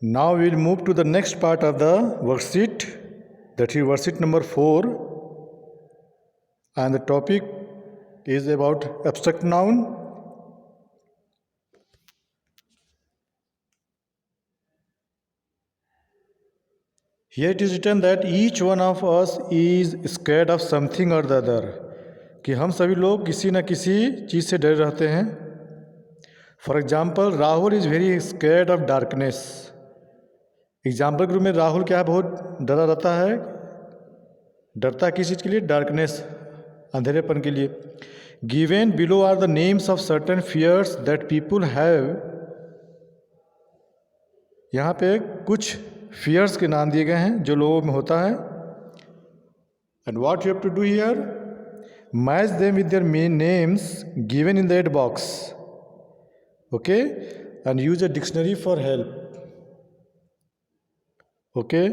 Now we will move to the next part of the worksheet, that is worksheet number 4, and the topic is about abstract noun. Here it is written that each one of us is scared of something or the other, कि हम सभी लोग किसी न किसी चीज़ से डरे रहते हैं. For example, Rahul is very scared of darkness. Example के रूप में राहुल क्या है, बहुत डरा रहता है. डरता है किस चीज़ के लिए? डार्कनेस, अंधेरेपन के लिए. Given below are the names of certain fears that people have. यहाँ पे कुछ फियर्स के नाम दिए गए हैं जो लोगों में होता है. And what you have to do here, match them with their main names given in the aid box. Okay, and use a dictionary for help. Okay,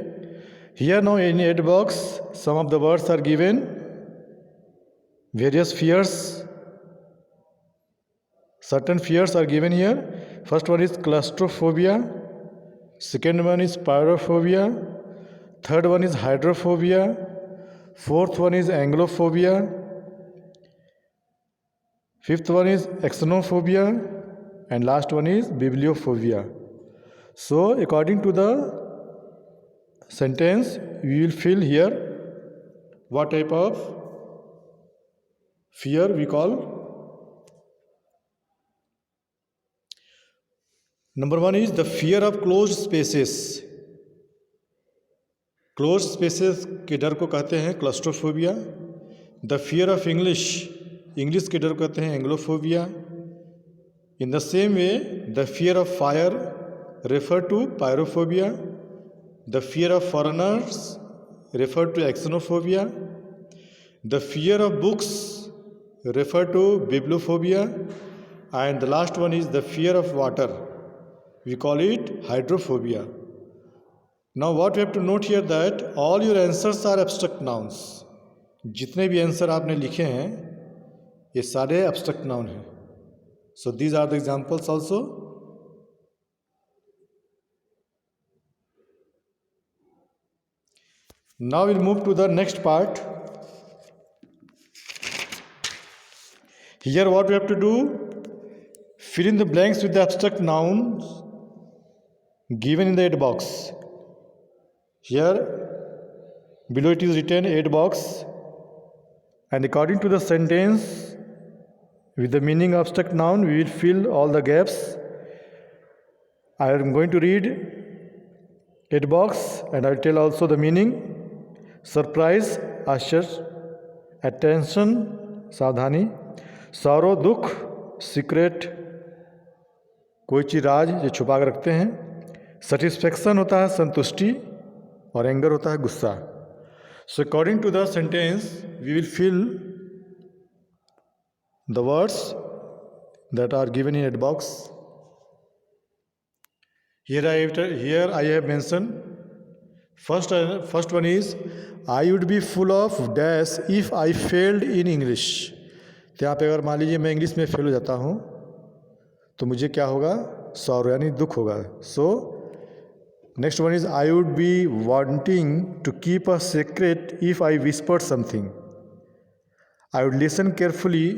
here now in aid box some of the words are given, various fears, certain fears are given here. First one is claustrophobia, second one is pyrophobia, third one is hydrophobia, fourth one is anglophobia, fifth one is xenophobia, and last one is bibliophobia. So according to the sentence we will fill here what type of fear we call. Number one is the fear of closed spaces. Closed spaces के डर को कहते हैं claustrophobia. The fear of English, English के डर को कहते हैं एंग्लोफोबिया. In the same way, the fear of fire refer to pyrophobia. The fear of foreigners refer to xenophobia. The fear of books refer to bibliophobia. And the last one is the fear of water. We call it hydrophobia. Now what we have to note here that all your answers are abstract nouns. जितने भी answer आपने लिखे हैं ये सारे abstract noun हैं. So these are the examples also. Now we'll move to the next part. Here what we have to do, fill in the blanks with the abstract nouns given in the aid box. Here below it is written aid box, and according to the sentence with the meaning of abstract noun we will fill all the gaps. I am going to read aid box and I will tell also the meaning. Surprise, आश्चर्य. Attention, सावधानी. Sorrow, दुख. Secret, कोई चीज़ राज जो छुपा कर रखते हैं. Satisfaction होता है संतुष्टि, और एंगर होता है गुस्सा. So according to the sentence we will fill the words that are given in aid box. Here I have mentioned. First one is I would be full of dash if I failed in English. तो यहाँ पे अगर मान लीजिए मैं English में fail हो जाता हूँ तो मुझे क्या होगा? सॉरो यानी दुख होगा. So next one is I would be wanting to keep a secret if I whispered something. I would listen carefully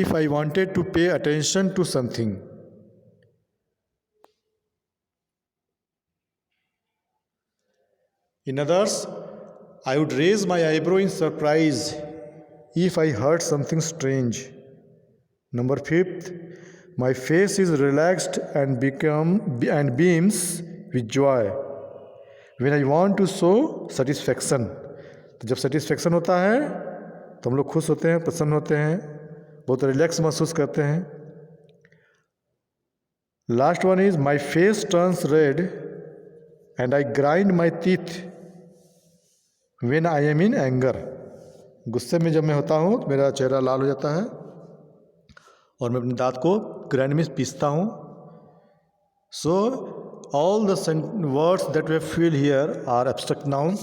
if I wanted to pay attention to something. In others, I would raise my eyebrow in surprise if I heard something strange. Number 5, my face is relaxed and beams with joy when I want to show satisfaction. तो जब satisfaction होता है तो हम लोग खुश होते हैं, प्रसन्न होते हैं, बहुत रिलैक्स महसूस करते हैं. Last one is my face turns red and I grind my teeth when I am in anger. गुस्से में जब मैं होता हूँ तो मेरा चेहरा लाल हो जाता है और मैं अपने दांत को ग्राइंड में पीसता हूँ. So all the words that we feel here are abstract nouns.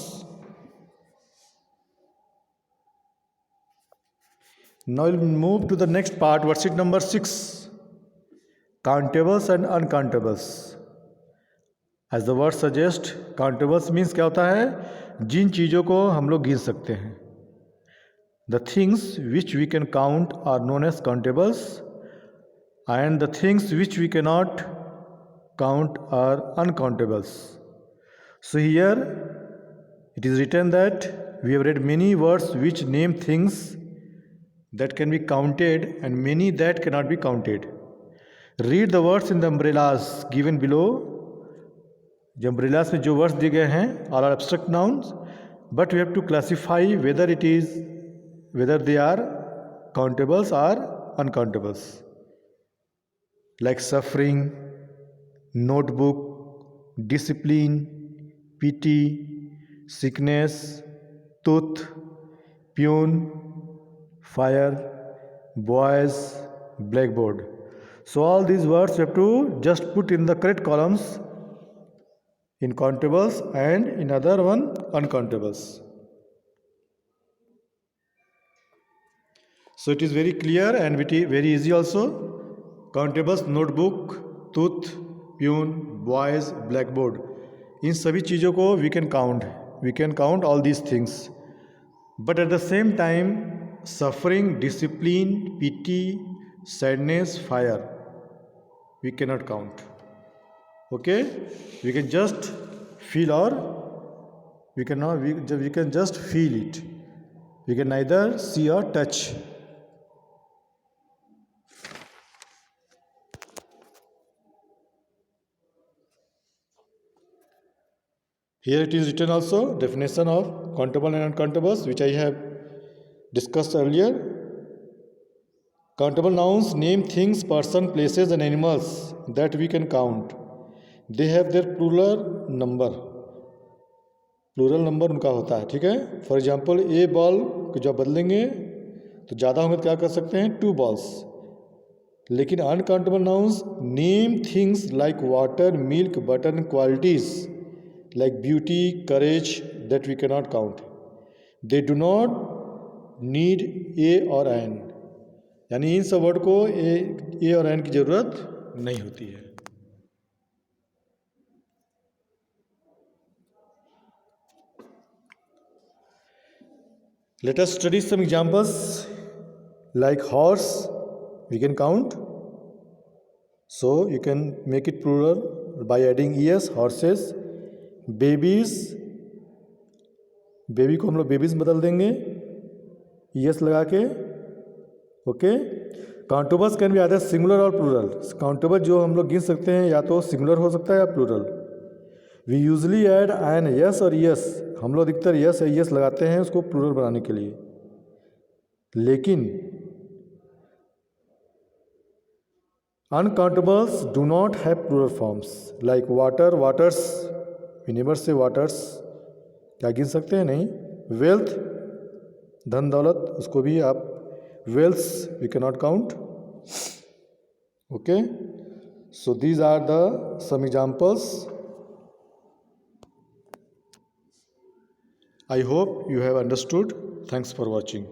Now will move to the next part, worksheet number 6, countables and uncountables. As the word suggest, countables means क्या होता है, जिन चीज़ों को हम लोग गिन सकते हैं. The things which we can count are known as countables and the things which we cannot count are uncountables. So here it is written that we have read many words which name things that can be counted and many that cannot be counted. Read the words in the umbrellas given below. जो umbrellas में जो words दिए गए हैं all are abstract nouns, but we have to classify whether they are countables or uncountables. Like suffering, notebook, discipline, pity, sickness, tooth, pune, fire, boys, blackboard. So all these words you have to just put in the correct columns in countables and in other one uncountables. So it is very clear and very easy also. Countables, notebook, tooth, peon, boys, blackboard, इन सभी चीज़ों को we can count all these things. But at the same time suffering, discipline, PT, sadness, fire we can not count. Okay, we can just feel और we can just feel it. We can neither see और touch. Here it is written also definition of countable and uncountables, which I have discussed earlier. Countable nouns name things, person, places and animals that we can count. They have their plural number. Plural number उनका होता है, ठीक है. For example A ball को जब बदलेंगे तो ज़्यादा होंगे तो क्या कर सकते हैं, 2 balls. लेकिन uncountable nouns name things like water, milk, butter and qualities like beauty, courage that we cannot count. They do not need a or an. यानी इन सब वर्ड को ए और एन की जरूरत नहीं होती है. Let us study some examples. Like horse, we can count. So you can make it plural by adding es, horses. Babies, baby को हम लोग बेबीज़ बदल देंगे यस लगा के. ओके. काउंटेबल्स कैन बी आदर सिंगुलर और प्लूरल. काउंटेबल जो हम लोग गिन सकते हैं या तो सिंगुलर हो सकता है या plural. We usually add an S और यस. हम लोग अधिकतर यस या यस लगाते हैं उसको प्लूरल बनाने के लिए. लेकिन uncountables do not have plural forms. Like water, waters, we never say waters, क्या गिन सकते हैं, नहीं. वेल्थ, धन दौलत, उसको भी आप wealths we can not count. Okay. So these are the some examples. I hope you have understood. Thanks for watching.